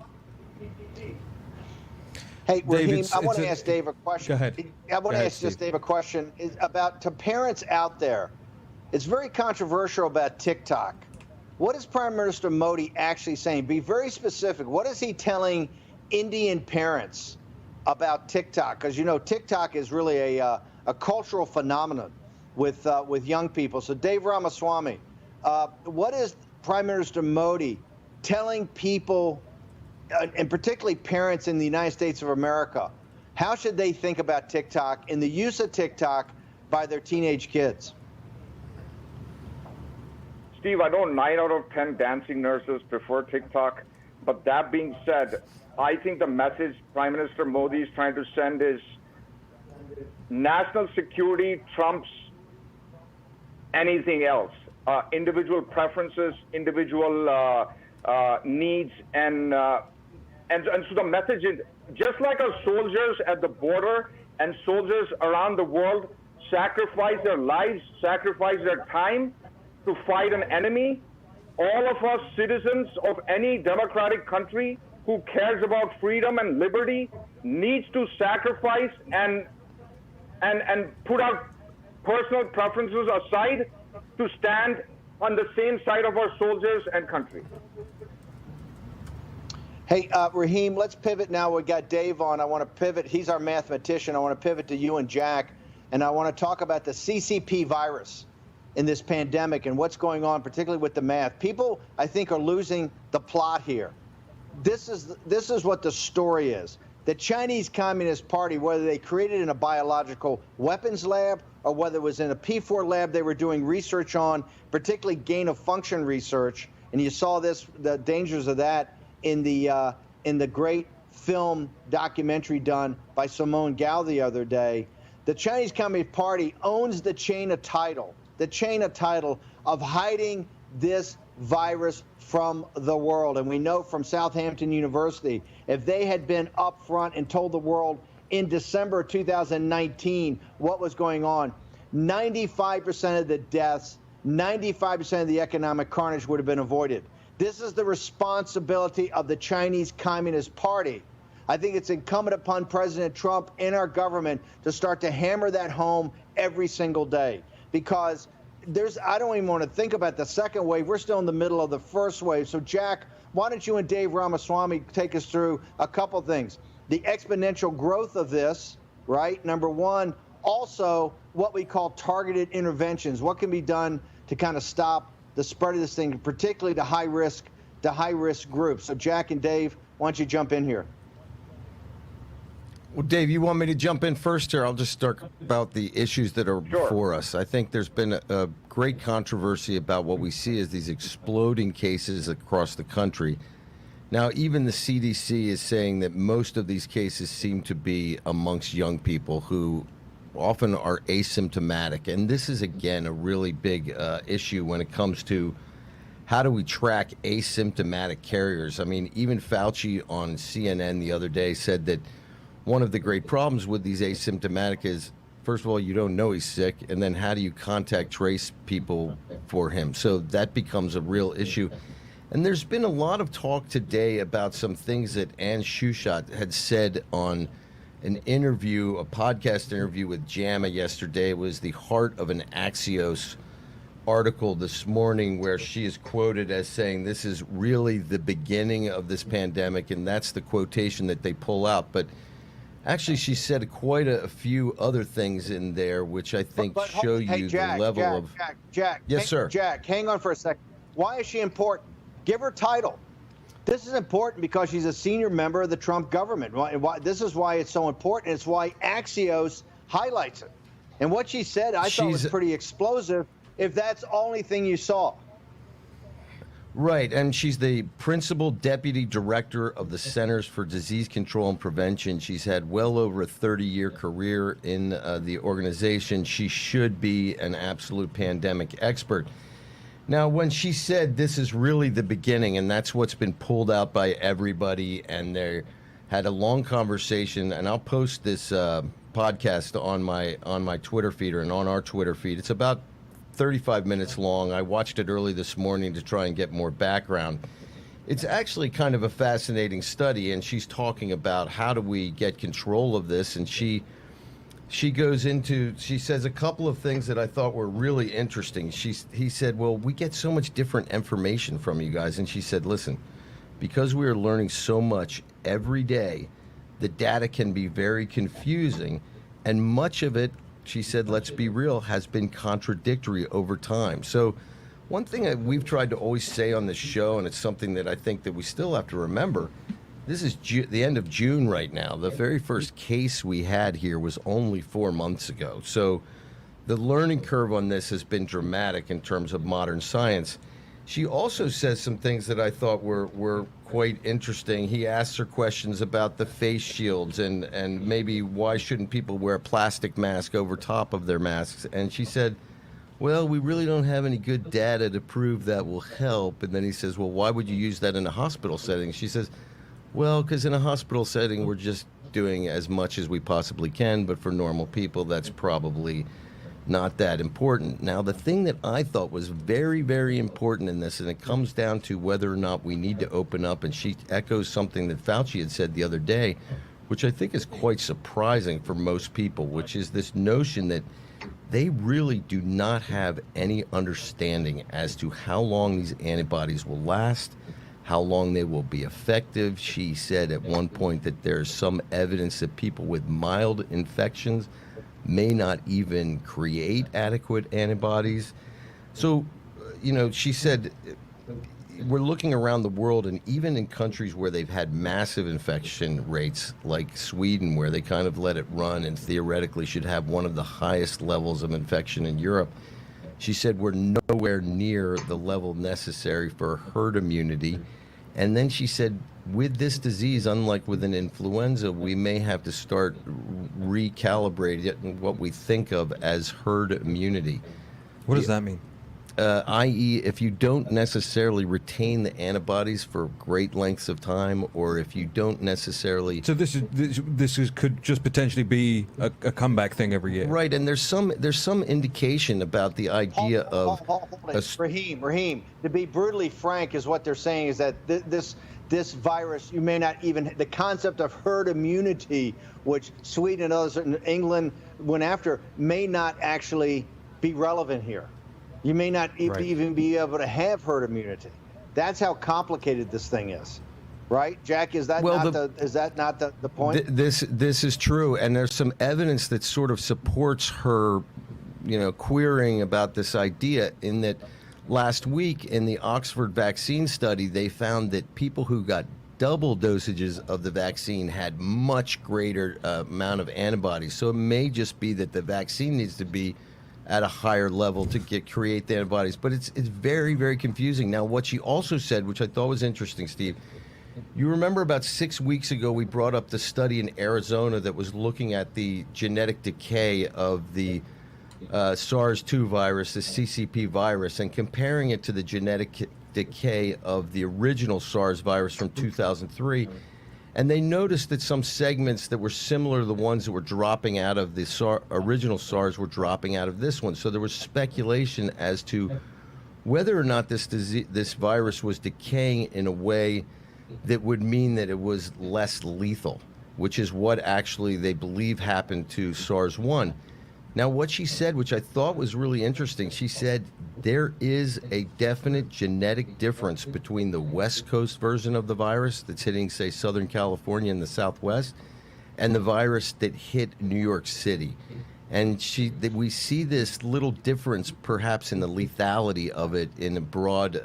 Hey, Raheem, I want to ask Dave a question. Go ahead. I want to ask just Dave a question about to parents out there. It's very controversial about TikTok. What is Prime Minister Modi actually saying? Be very specific. What is he telling Indian parents about TikTok? Because, you know, TikTok is really a cultural phenomenon with young people. So, Dave Ramaswamy, what is Prime Minister Modi telling people, and particularly parents in the United States of America, how should they think about TikTok and the use of TikTok by their teenage kids? Steve, I know 9 out of 10 dancing nurses prefer TikTok, but that being said, I think the message Prime Minister Modi is trying to send is national security trumps anything else. Individual preferences, individual needs, and so the message is just like our soldiers at the border and soldiers around the world sacrifice their lives, sacrifice their time to fight an enemy, all of us citizens of any democratic country who cares about freedom and liberty needs to sacrifice and put our personal preferences aside to stand on the same side of our soldiers and country. Hey, Raheem, let's pivot now. We got Dave on. I want to pivot. He's our mathematician. I want to pivot to you and Jack, and I want to talk about the CCP virus in this pandemic and what's going on, particularly with the math. People, I think, are losing the plot here. This is what the story is. The Chinese Communist Party, whether they created in a biological weapons lab or whether it was in a P4 lab they were doing research on, particularly gain-of-function research, and you saw the dangers of that in the great film documentary done by Simone Gao the other day. The Chinese Communist Party owns the chain of title of hiding this virus from the world. And we know from Southampton University, if they had been upfront and told the world in December 2019 what was going on, 95% of the deaths, 95% of the economic carnage would have been avoided. This is the responsibility of the Chinese Communist Party. I think it's incumbent upon President Trump and our government to start to hammer that home every single day, because I don't even want to think about the second wave. We're still in the middle of the first wave. So, Jack, why don't you and Dave Ramaswamy take us through a couple things? The exponential growth of this, right? Number one. Also, what we call targeted interventions. What can be done to kind of stop the spread of this thing, particularly to high risk groups? So, Jack and Dave, why don't you jump in here? Well, Dave, you want me to jump in first here? I'll just start about the issues that are before us. I think there's been a great controversy about what we see as these exploding cases across the country. Now, even the CDC is saying that most of these cases seem to be amongst young people who often are asymptomatic. And this is, again, a really big issue when it comes to how do we track asymptomatic carriers. I mean, even Fauci on CNN the other day said that one of the great problems with these asymptomatic is, first of all, you don't know he's sick, and then how do you contact trace people for him? So that becomes a real issue. And there's been a lot of talk today about some things that Ann Schuchat had said on an interview, a podcast interview with JAMA yesterday. It was the Heart of an Axios article this morning where she is quoted as saying this is really the beginning of this pandemic, and that's the quotation that they pull out. But actually, she said quite a few other things in there which I think show you the level of... Jack. Yes, sir. Jack, hang on for a second. Why is she important? Give her title. This is important because she's a senior member of the Trump government. This is why it's so important. It's why Axios highlights it. And what she said, I thought was pretty explosive, if that's the only thing you saw. Right, and she's the principal deputy director of the Centers for Disease Control and Prevention. She's had well over a 30-year career in the organization. She should be an absolute pandemic expert. Now, when she said this is really the beginning, and that's what's been pulled out by everybody, and they had a long conversation, and I'll post this podcast on my Twitter feed and on our Twitter feed. It's about 35 minutes long. I watched it early this morning to try and get more background. It's actually kind of a fascinating study, and she's talking about how do we get control of this, and she says a couple of things that I thought were really interesting. He said, well, we get so much different information from you guys. And she said, listen, because we are learning so much every day, the data can be very confusing. And much of it, she said, let's be real, has been contradictory over time. So one thing that we've tried to always say on this show, and it's something that I think that we still have to remember, this is the end of June right now. The very first case we had here was only 4 months ago. So the learning curve on this has been dramatic in terms of modern science. She also says some things that I thought were quite interesting. He asks her questions about the face shields and maybe why shouldn't people wear a plastic mask over top of their masks. And she said, well, we really don't have any good data to prove that will help. And then he says, well, why would you use that in a hospital setting? She says, well, because in a hospital setting, we're just doing as much as we possibly can, but for normal people, that's probably not that important. Now, the thing that I thought was very, very important in this, and it comes down to whether or not we need to open up, and she echoes something that Fauci had said the other day, which I think is quite surprising for most people, which is this notion that they really do not have any understanding as to how long these antibodies will last, how long they will be effective. She said at one point that there's some evidence that people with mild infections may not even create adequate antibodies. So, she said we're looking around the world, and even in countries where they've had massive infection rates, like Sweden, where they kind of let it run and theoretically should have one of the highest levels of infection in Europe, she said we're nowhere near the level necessary for herd immunity. And then she said, with this disease, unlike with an influenza, we may have to start recalibrating what we think of as herd immunity. What does that mean? I.e., if you don't necessarily retain the antibodies for great lengths of time, or if you don't necessarily... So this could just potentially be a comeback thing every year. Right, and there's some indication about the idea of... Raheem, to be brutally frank, is what they're saying is that this virus, you may not even... The concept of herd immunity, which Sweden and others in England went after, may not actually be relevant here. You may not even be able to have herd immunity. That's how complicated this thing is, right, Jack? Is that not the point? This is true, and there's some evidence that sort of supports her, querying about this idea. In that, last week in the Oxford vaccine study, they found that people who got double dosages of the vaccine had much greater amount of antibodies. So it may just be that the vaccine needs to be at a higher level to create the antibodies. But it's very, very confusing. Now, what she also said, which I thought was interesting, Steve, you remember about 6 weeks ago we brought up the study in Arizona that was looking at the genetic decay of the SARS-2 virus, the CCP virus, and comparing it to the genetic decay of the original SARS virus from 2003. And they noticed that some segments that were similar to the ones that were dropping out of the original SARS were dropping out of this one. So there was speculation as to whether or not this virus was decaying in a way that would mean that it was less lethal, which is what actually they believe happened to SARS-1. Now, what she said, which I thought was really interesting, she said there is a definite genetic difference between the West Coast version of the virus that's hitting, say, Southern California and the Southwest, and the virus that hit New York City. And we see this little difference, perhaps, in the lethality of it in a broad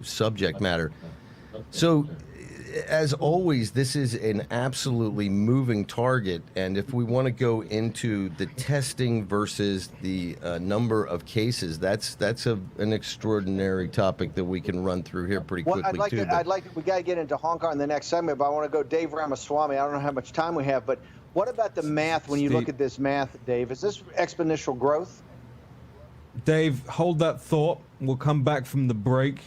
subject matter. So, as always, this is an absolutely moving target, and if we want to go into the testing versus the number of cases, that's an extraordinary topic that we can run through here pretty quickly. We got to get into Hong Kong in the next segment, but I want to go Dave Ramaswamy. I don't know how much time we have, but what about the math when you look at this math, Dave? Is this exponential growth? Dave, hold that thought. We'll come back from the break.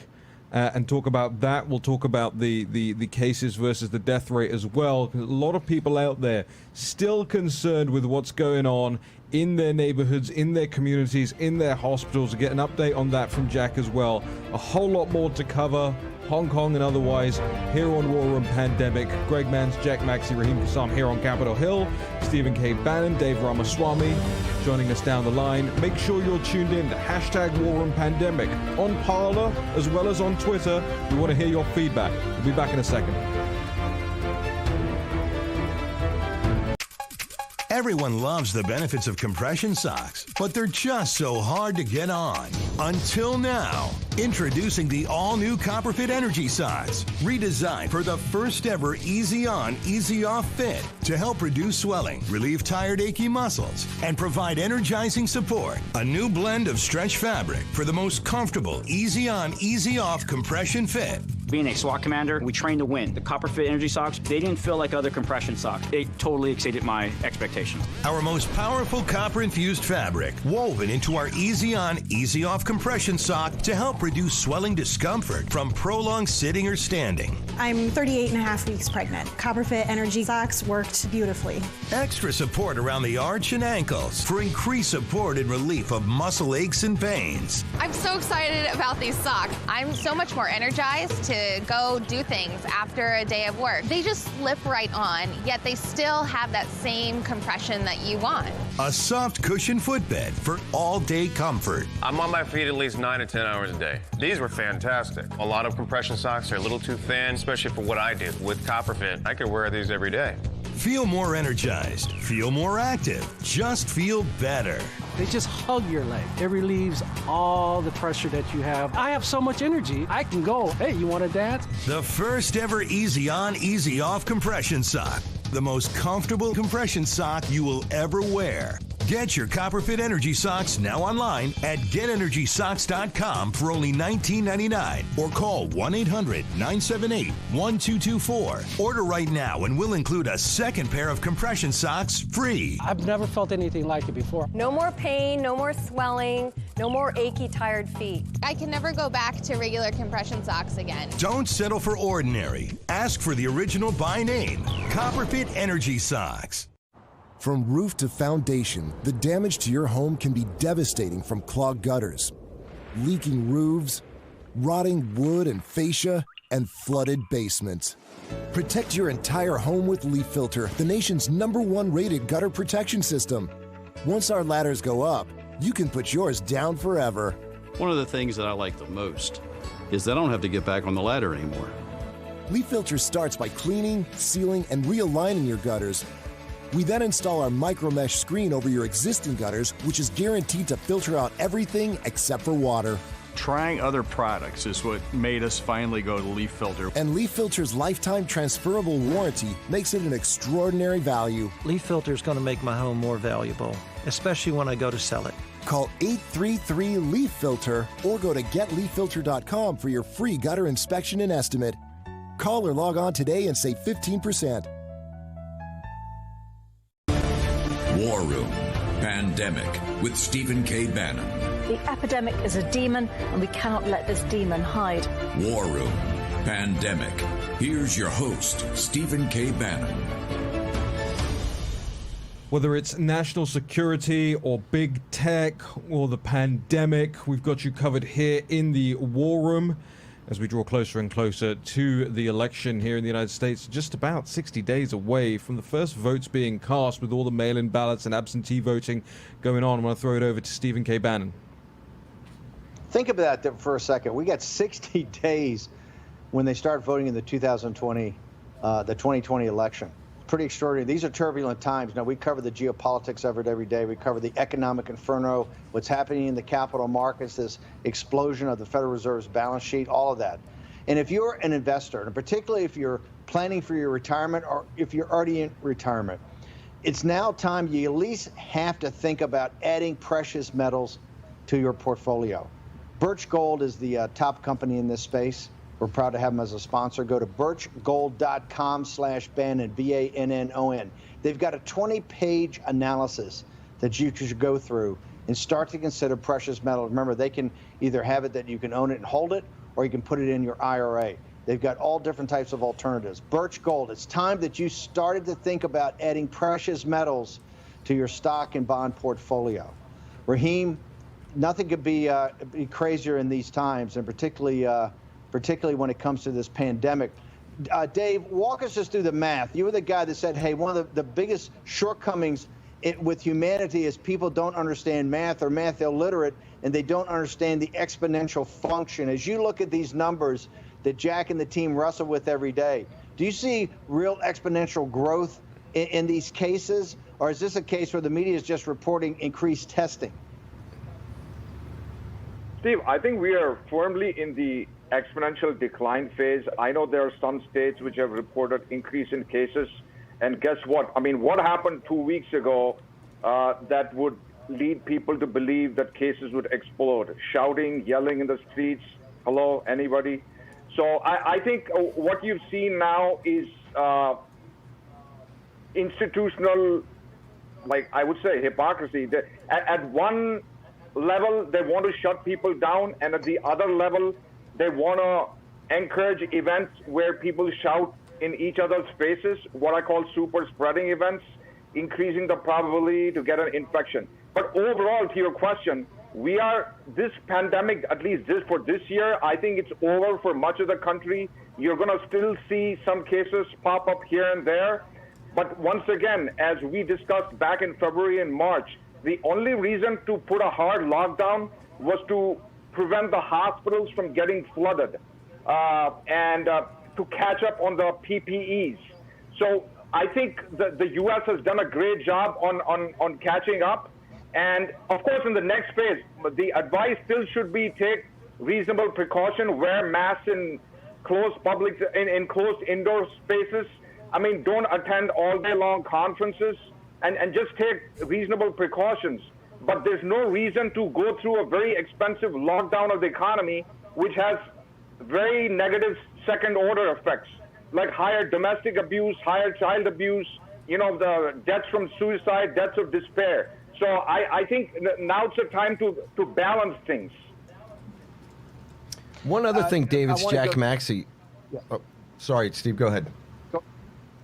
And talk about that. We'll talk about the cases versus the death rate as well. A lot of people out there still concerned with what's going on in their neighborhoods, in their communities, in their hospitals. Get an update on that from Jack as well. A whole lot more to cover, Hong Kong and otherwise, here on War Room Pandemic. Greg Mans, Jack Maxey, Raheem Kassam here on Capitol Hill. Stephen K. Bannon, Dave Ramaswamy joining us down the line. Make sure you're tuned in to hashtag War Room Pandemic on Parler as well as on Twitter. We want to hear your feedback. We'll be back in a second. Everyone loves the benefits of compression socks, but they're just so hard to get on. Until now. Introducing the all-new Copperfit Energy Socks, redesigned for the first ever easy on, easy off fit to help reduce swelling, relieve tired, achy muscles, and provide energizing support. A new blend of stretch fabric for the most comfortable, easy on, easy off compression fit. Being a SWAT commander, we train to win. The Copperfit Energy Socks, they didn't feel like other compression socks. They totally exceeded my expectations. Our most powerful copper-infused fabric, woven into our easy on, easy off compression sock to help reduce swelling discomfort from prolonged sitting or standing. I'm 38 and a half weeks pregnant. Copperfit Energy Socks worked beautifully. Extra support around the arch and ankles for increased support and relief of muscle aches and pains. I'm so excited about these socks. I'm so much more energized to go do things after a day of work. They just slip right on, yet they still have that same compression that you want. A soft cushion footbed for all-day comfort. I'm on my feet at least 9 to 10 hours a day. These were fantastic. A lot of compression socks are a little too thin, especially for what I do. With Copperfit, I could wear these every day. Feel more energized. Feel more active. Just feel better. They just hug your leg. It relieves all the pressure that you have. I have so much energy, I can go, hey, you want to dance? The first ever easy on, easy off compression sock. The most comfortable compression sock you will ever wear. Get your Copperfit Energy Socks now online at GetEnergySocks.com for only $19.99 or call 1-800-978-1224. Order right now and we'll include a second pair of compression socks free. I've never felt anything like it before. No more pain, no more swelling, no more achy, tired feet. I can never go back to regular compression socks again. Don't settle for ordinary. Ask for the original by name, Copperfit Energy Socks. From roof to foundation, the damage to your home can be devastating, from clogged gutters, leaking roofs, rotting wood and fascia, and flooded basements. Protect your entire home with Leaf Filter, the nation's #1 rated gutter protection system. Once our ladders go up, you can put yours down forever. One of the things that I like the most is that I don't have to get back on the ladder anymore. Leaf Filter starts by cleaning, sealing, and realigning your gutters. We then install our micro mesh screen over your existing gutters, which is guaranteed to filter out everything except for water. Trying other products is what made us finally go to Leaf Filter. And Leaf Filter's lifetime transferable warranty makes it an extraordinary value. Leaf Filter is going to make my home more valuable, especially when I go to sell it. Call 833-LEAF-FILTER or go to getleaffilter.com for your free gutter inspection and estimate. Call or log on today and save 15%. War Room Pandemic with Stephen K. Bannon. The epidemic is a demon, and we cannot let this demon hide. War Room Pandemic. Here's your host, Stephen K. Bannon. Whether it's national security or big tech or the pandemic, we've got you covered here in the War Room as we draw closer and closer to the election here in the United States, just about 60 days away from the first votes being cast with all the mail-in ballots and absentee voting going on. I want to throw it over to Stephen K. Bannon. Think about that for a second. We got 60 days when they start voting in the 2020 election. Pretty extraordinary. These are turbulent times. Now, we cover the geopolitics of it every day. We cover the economic inferno, what's happening in the capital markets, this explosion of the Federal Reserve's balance sheet, all of that. And if you're an investor, and particularly if you're planning for your retirement or if you're already in retirement, it's now time you at least have to think about adding precious metals to your portfolio. Birch Gold is the top company in this space. We're proud to have them as a sponsor. Go to birchgold.com/Bannon, B-A-N-N-O-N. They've got a 20-page analysis that you should go through and start to consider precious metals. Remember, they can either have it that you can own it and hold it, or you can put it in your IRA. They've got all different types of alternatives. Birch Gold, it's time that you started to think about adding precious metals to your stock and bond portfolio. Raheem, nothing could be crazier in these times, and particularly when it comes to this pandemic. Dave, walk us just through the math. You were the guy that said, hey, one of the biggest shortcomings with humanity is people don't understand math or math illiterate, and they don't understand the exponential function. As you look at these numbers that Jack and the team wrestle with every day, do you see real exponential growth in these cases, or is this a case where the media is just reporting increased testing? Steve, I think we are firmly in the exponential decline phase. I know there are some states which have reported increase in cases. And guess what? I mean, what happened 2 weeks ago that would lead people to believe that cases would explode? Shouting, yelling in the streets, hello, anybody? So I think what you've seen now is institutional, like I would say, hypocrisy. At one level, they want to shut people down, and at the other level, they want to encourage events where people shout in each other's faces, what I call super spreading events, increasing the probability to get an infection. But overall, to your question, this pandemic, at least for this year, I think it's over for much of the country. You're going to still see some cases pop up here and there. But once again, as we discussed back in February and March, the only reason to put a hard lockdown was to prevent the hospitals from getting flooded and to catch up on the PPEs. So I think the U.S. has done a great job on catching up. And of course, in the next phase, the advice still should be take reasonable precaution, wear masks in closed in closed indoor spaces. I mean, don't attend all day long conferences and just take reasonable precautions. But there's no reason to go through a very expensive lockdown of the economy, which has very negative second order effects, like higher domestic abuse, higher child abuse, the deaths from suicide, deaths of despair. So I think now it's a time to balance things. One other thing, Dave, it's Jack Maxey. Yeah. Oh, sorry, Steve, go ahead.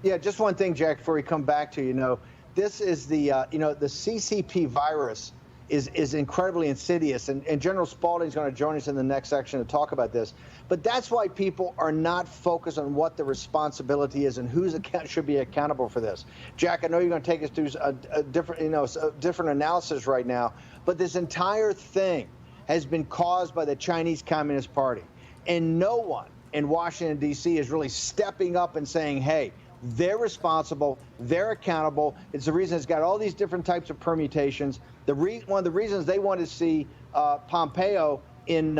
Yeah, just one thing, Jack, before we come back to this is the the CCP virus is incredibly insidious, and General Spaulding is going to join us in the next section to talk about this. But that's why people are not focused on what the responsibility is and who's should be accountable for this. Jack, I know you're going to take us through a different analysis right now, but this entire thing has been caused by the Chinese Communist Party. And no one in Washington, D.C. is really stepping up and saying, hey, they're responsible, they're accountable. It's the reason it's got all these different types of permutations. One of the reasons they wanted to see Pompeo in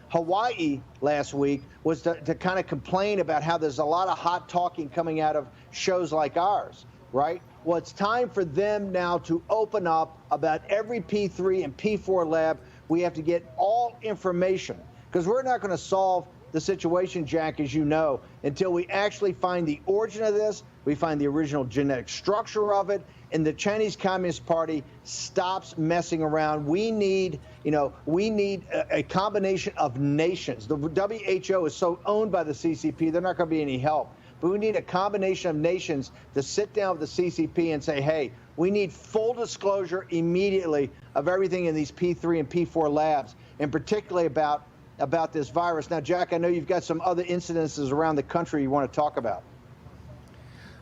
Hawaii last week was to kind of complain about how there's a lot of hot talking coming out of shows like ours, right? Well, it's time for them now to open up about every P3 and P4 lab. We have to get all information, because we're not going to solve the situation, Jack, as you know, until we actually find the origin of this, we find the original genetic structure of it, and the Chinese Communist Party stops messing around. We need a combination of nations. The WHO is so owned by the CCP, they're not going to be any help. But we need a combination of nations to sit down with the CCP and say, hey, we need full disclosure immediately of everything in these P3 and P4 labs, and particularly about this virus. Now, Jack, I know you've got some other incidences around the country you want to talk about.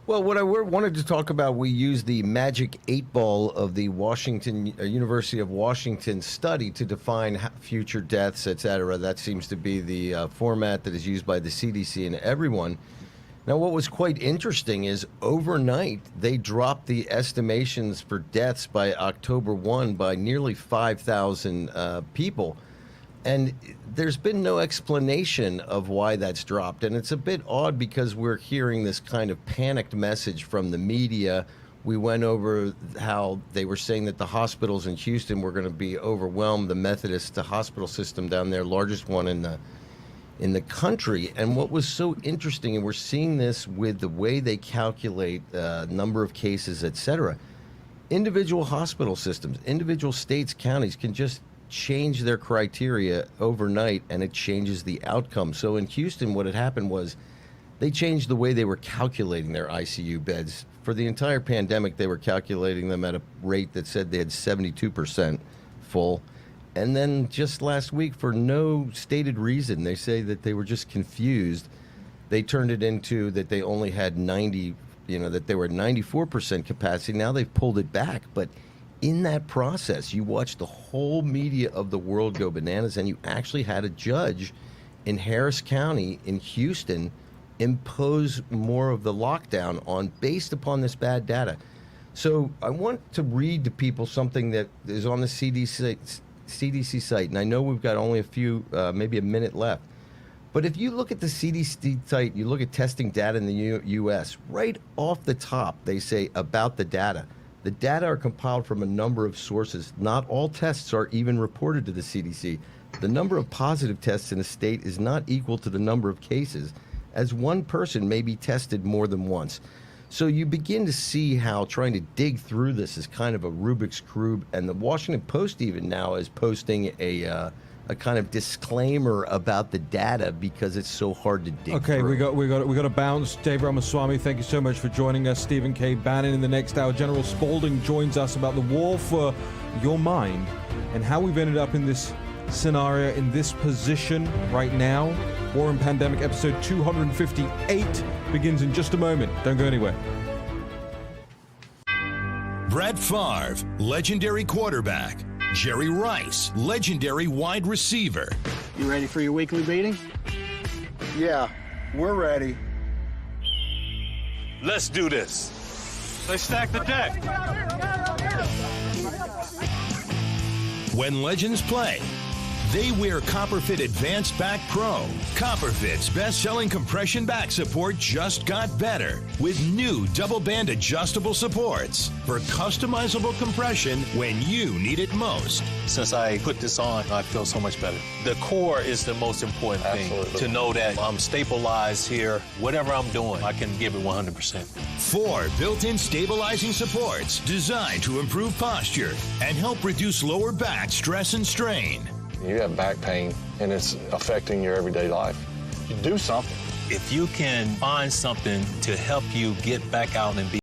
Well, what I wanted to talk about, we used the magic 8-ball of the University of Washington study to define future deaths, et cetera. That seems to be the format that is used by the CDC and everyone. Now, what was quite interesting is overnight, they dropped the estimations for deaths by October 1 by nearly 5,000 people. And there's been no explanation of why that's dropped. And it's a bit odd because we're hearing this kind of panicked message from the media. We went over how they were saying that the hospitals in Houston were going to be overwhelmed, the Methodist hospital system down there, largest one in the country. And what was so interesting, and we're seeing this with the way they calculate number of cases, et cetera, individual hospital systems, individual states, counties can just change their criteria overnight, and it changes the outcome. So in Houston, what had happened was they changed the way they were calculating their ICU beds. For the entire pandemic, they were calculating them at a rate that said they had 72% full. And then just last week, for no stated reason, they say that they were just confused. They turned it into that they only had 90, that they were at 94% capacity. Now they've pulled it back. But in that process, you watched the whole media of the world go bananas, and you actually had a judge in Harris County in Houston impose more of the lockdown based upon this bad data. So I want to read to people something that is on the CDC site, and I know we've got only a few, maybe a minute left. But if you look at the CDC site, you look at testing data in the U.S., right off the top, they say about the data. The data are compiled from a number of sources. Not all tests are even reported to the CDC. The number of positive tests in a state is not equal to the number of cases, as one person may be tested more than once. So you begin to see how trying to dig through this is kind of a Rubik's Cube, and the Washington Post even now is posting a kind of disclaimer about the data because it's so hard to dig through. we got to bounce. Dave Ramaswamy, thank you so much for joining us. Stephen K. Bannon in the next hour. General Spaulding joins us about the war for your mind and how we've ended up in this scenario, in this position right now. War and Pandemic episode 258 begins in just a moment. Don't go anywhere. Brett Favre, legendary quarterback. Jerry Rice, legendary wide receiver. You ready for your weekly meeting? Yeah, we're ready. Let's do this. Let's stack the deck. When legends play, they wear Copperfit Advanced Back Pro. Copperfit's best-selling compression back support just got better with new double-band adjustable supports for customizable compression when you need it most. Since I put this on, I feel so much better. The core is the most important thing. To know that I'm stabilized here. Whatever I'm doing, I can give it 100%. 4 built-in stabilizing supports designed to improve posture and help reduce lower back stress and strain. You have back pain, and it's affecting your everyday life. You do something. If you can find something to help you get back out and be